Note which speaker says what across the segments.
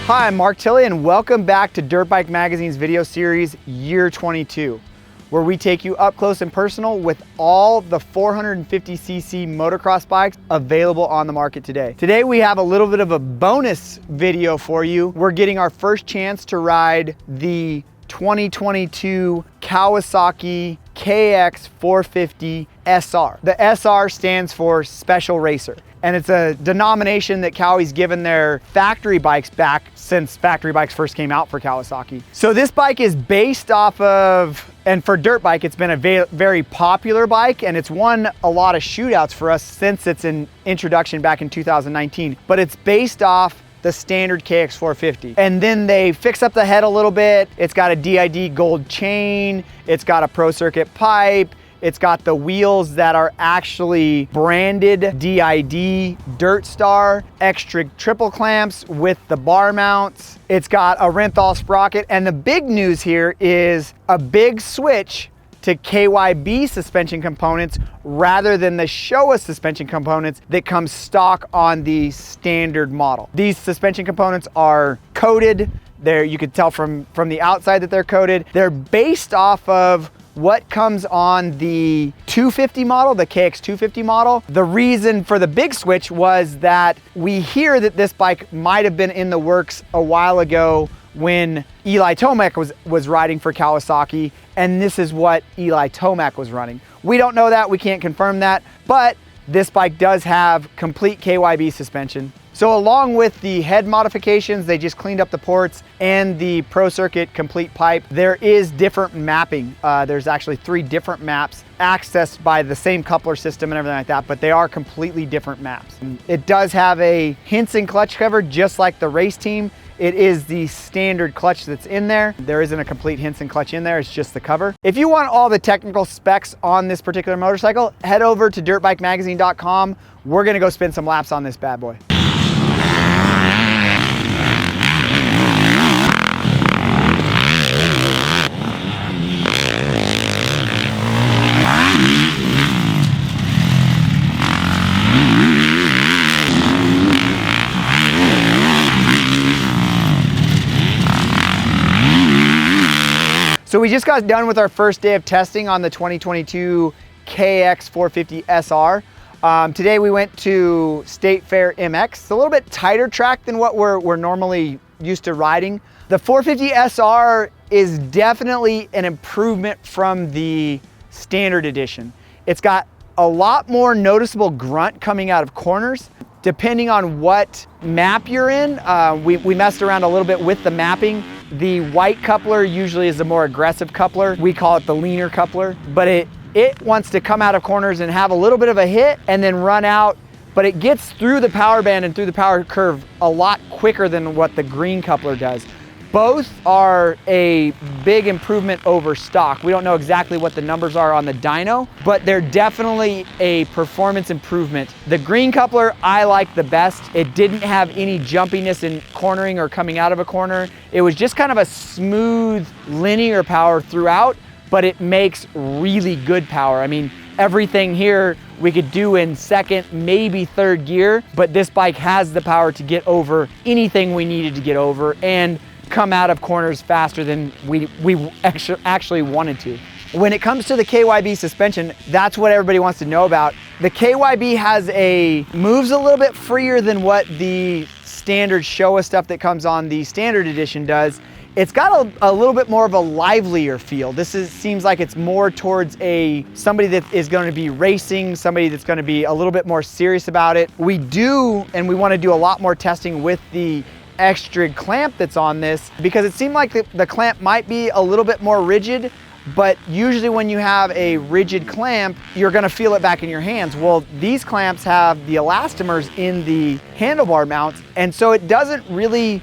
Speaker 1: Hi, I'm Mark Tilley and welcome back to Dirtbike Magazine's video series Year 22, where we take you up close and personal with all the 450cc motocross bikes available on the market today. Today we have a little bit of a bonus video for you. We're getting our first chance to ride the 2022 Kawasaki KX450SR. The SR stands for Special Racer, and it's a denomination that Kawai's given their factory bikes back since factory bikes first came out for Kawasaki. So this bike is based off of, and for dirt bike, it's been a very popular bike, and it's won a lot of shootouts for us since its introduction back in 2019. But it's based off the standard KX450. And then they fix up the head a little bit. It's got a DID gold chain. It's got a pro circuit pipe. It's got the wheels that are actually branded DID Dirt Star, extra triple clamps with the bar mounts. It's got a Renthal sprocket. And the big news here is a big switch to Kyb suspension components rather than the Showa suspension components that come stock on the standard model. These suspension components are coated. You could tell from the outside that they're coated. They're based off of what comes on the 250 model, the KX250 model. The reason for the big switch was that we hear that this bike might have been in the works a while ago when Eli Tomac was riding for Kawasaki, and this is what Eli Tomac was running. We don't know that, we can't confirm that, but this bike does have complete Kyb suspension. So along with the head modifications, they just cleaned up the ports and the Pro Circuit complete pipe. There is different mapping. There's actually 3 different maps accessed by the same coupler system and everything like that, but they are completely different maps. It does have a Hinson clutch cover, just like the race team. It is the standard clutch that's in there. There isn't a complete Hinson clutch in there, it's just the cover. If you want all the technical specs on this particular motorcycle, head over to dirtbikemagazine.com. We're gonna go spin some laps on this bad boy. So we just got done with our first day of testing on the 2022 KX450SR. Today we went to State Fair MX. It's a little bit tighter track than what we're normally used to riding. The 450SR is definitely an improvement from the standard edition. It's got a lot more noticeable grunt coming out of corners. Depending on what map you're in, we messed around a little bit with the mapping. The white coupler usually is the more aggressive coupler. We call it the leaner coupler, but it wants to come out of corners and have a little bit of a hit and then run out, but it gets through the power band and through the power curve a lot quicker than what the green coupler does. Both are a big improvement over stock. We don't know exactly what the numbers are on the dyno, but they're definitely a performance improvement. The green coupler I like the best. It didn't have any jumpiness in cornering or coming out of a corner. It was just kind of a smooth linear power throughout, but it makes really good power. I mean, everything here we could do in second, maybe third gear, but this bike has the power to get over anything we needed to get over and come out of corners faster than we actually wanted to. When it comes to the Kyb suspension, that's what everybody wants to know about. The Kyb moves a little bit freer than what the standard Showa stuff that comes on the standard edition does. It's got a little bit more of a livelier feel. Seems like it's more towards somebody that is going to be racing, somebody that's going to be a little bit more serious about it. We want to do a lot more testing with the extra clamp that's on this, because it seemed like the clamp might be a little bit more rigid but usually when you have a rigid clamp, you're gonna feel it back in your hands. Well, these clamps have the elastomers in the handlebar mounts, and so it doesn't really,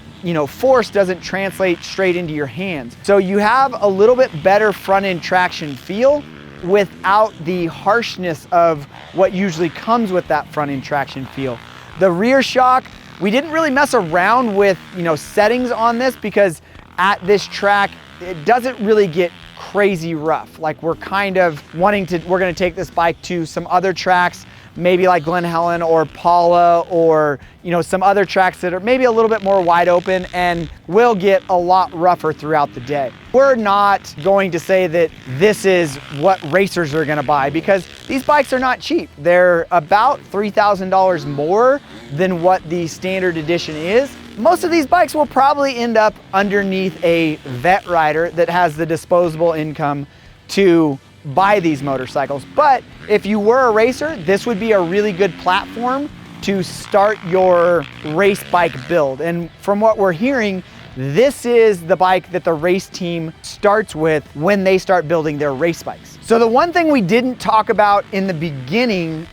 Speaker 1: force doesn't translate straight into your hands. So you have a little bit better front end traction feel without the harshness of what usually comes with that front end traction feel. The rear shock, we didn't really mess around with, settings on this because at this track, it doesn't really get crazy rough. Like we're gonna take this bike to some other tracks, maybe like Glen Helen or Paula, or some other tracks that are maybe a little bit more wide open and will get a lot rougher throughout the day. We're not going to say that this is what racers are gonna buy because these bikes are not cheap. They're about $3,000 more than what the standard edition is. Most of these bikes will probably end up underneath a vet rider that has the disposable income to buy these motorcycles. But if you were a racer, this would be a really good platform to start your race bike build. And from what we're hearing, this is the bike that the race team starts with when they start building their race bikes. So the one thing we didn't talk about in the beginning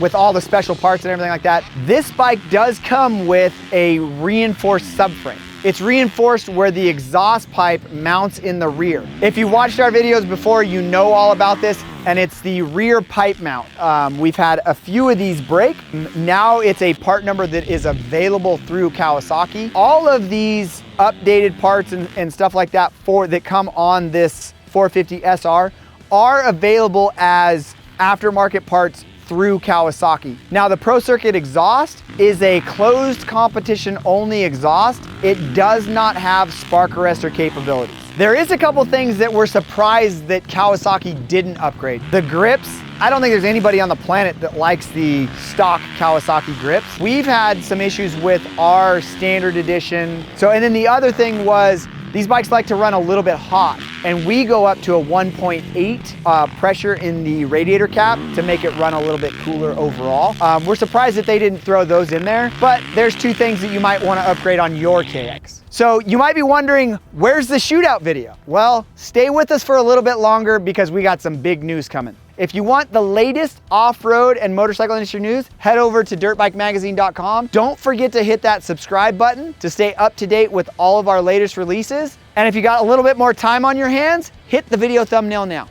Speaker 1: with all the special parts and everything like that, this bike does come with a reinforced subframe. It's reinforced where the exhaust pipe mounts in the rear. If you watched our videos before, you know all about this, and it's the rear pipe mount. We've had a few of these break. Now it's a part number that is available through Kawasaki. All of these updated parts and stuff like that that come on this 450 SR are available as aftermarket parts through Kawasaki. Now the Pro Circuit exhaust is a closed competition only exhaust. It does not have spark arrestor capabilities. There is a couple things that we're surprised that Kawasaki didn't upgrade. The grips, I don't think there's anybody on the planet that likes the stock Kawasaki grips. We've had some issues with our standard edition. And then the other thing was, these bikes like to run a little bit hot, and we go up to a 1.8 pressure in the radiator cap to make it run a little bit cooler overall. We're surprised that they didn't throw those in there, but there's two things that you might want to upgrade on your KX. So you might be wondering, where's the shootout video? Well, stay with us for a little bit longer because we got some big news coming. If you want the latest off-road and motorcycle industry news, head over to dirtbikemagazine.com. Don't forget to hit that subscribe button to stay up to date with all of our latest releases. And if you got a little bit more time on your hands, hit the video thumbnail now.